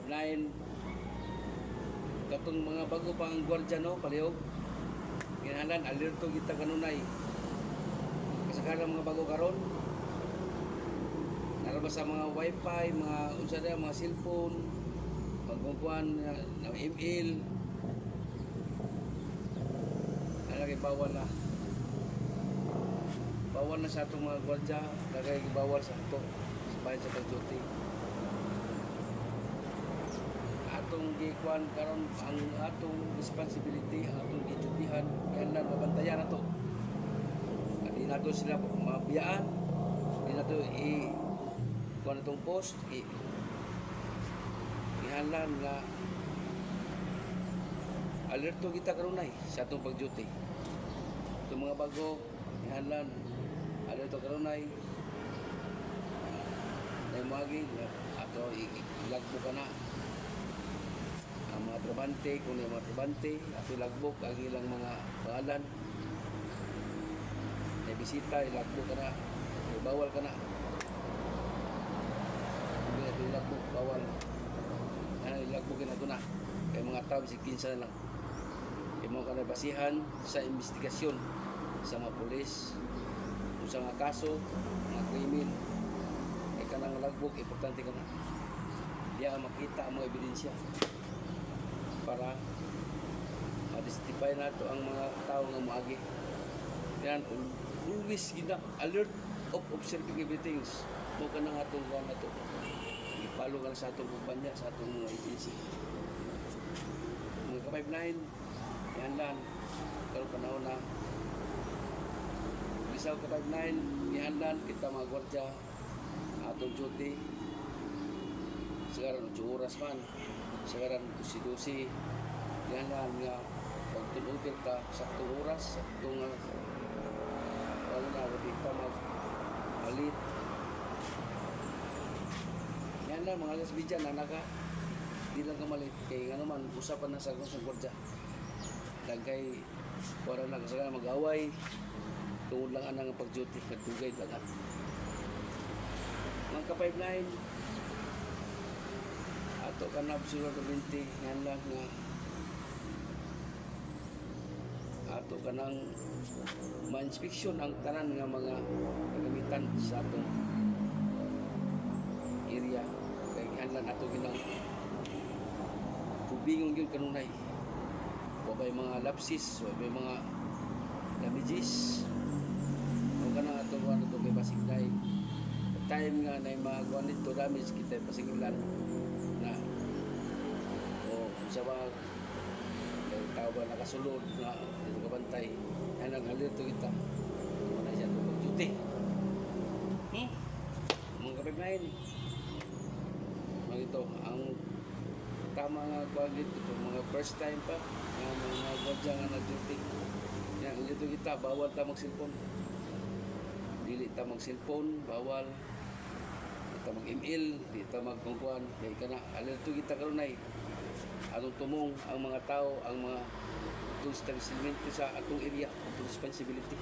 5-9 katong mga bago pang gwardiya no palihog kinahanglan alerto kita kanunay kasagaran mga bago karon narabas sa mga wifi mga unsa na mga cellphone pagkukuan na email lagi bawal na sa atong mga gwardiya lagi bawal sa ato sa bayan sa pag-duty atong gikuan karon ang atong responsibility ang atong gidutihan kailan mabantayan nato di nato sila mabiyaan di nato kuan atong post ihanlan nga alerto kita kanunay sa atong pag-duty itong mga bago ihanlan alerto kanunay na magi ato ilagbo ka na ang mga trabante kung yung mga trabante ato ilagbok ang ilang mga pangalan na bisita ilagbok ka na bawal ka na hindi ato ilagbok bawal ilagbokin ato na kaya mga tao si 15 na lang imo ka na basihan sa investigasyon sa mga pulis kung sa mga kaso mga krimen ay ka nang lagbog importante ka na diya makita ang mga ebidensya para ma-justify nato ang mga tao nga moagi yan always gina alert of observing everything mo ka na nga itong kuha na ito ipalo ka na sa atong kumpanya sa atong mga agency mga ka-5-9 yan lang karoon panahon na isaw ka-5-9 yan lang kita mga gwardiya atong duty sagaran 8 oras man sagaran 12 yan lang nga pagtulogin ka sa 2 oras sa 2 wala na wali pa malit yan lang mga alas bidya na naka di lang ka malit kaya nga naman usapan na sa gwardiya lang kay para na kasagaran mag-away tungod lang anang pag-duty nagtugay lang mga ka-5-9 ato ka na absoluto 20 yan lang nga ato ka ng ma-inspection ang tanan nga mga kagamitan sa atong area kaya yan lang ato ginang tubingong yun kanunay wabay mga lapsis wabay mga damages o ka na ato ano ito kay Basiglay time nga na yung mga kuwan nito damage kita Basiglan na o sa mga tao ba nakasulod na dito kabantay yan ang halito kita wala siya ito pag-duty mga kapag-9 mga ito ang tama nga kuwan dito mga first time pa mga gwardiya nga nag-duty yan halito kita bawal ta mag-cellphone dili ta mag-cellphone bawal ta mag-email, di ta magkungkuan kay kana alerto kita kanunay atong tumong ang mga tao ang mga establishment sa atong area atong responsibility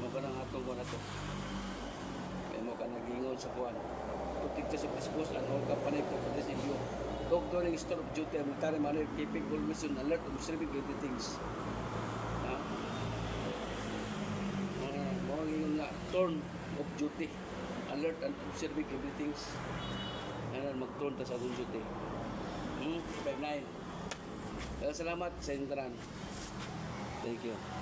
mo ka nang atong kuan ato kay mo ka nagingon sa kuan protect sa dispose and all company properties in you talk during store of duty and military manner keeping always on alert observing everything mo nga turn of duty alert and observing everything anan mag-turn ta sa atong duty 5-9 salamat sa inyo tanan thank you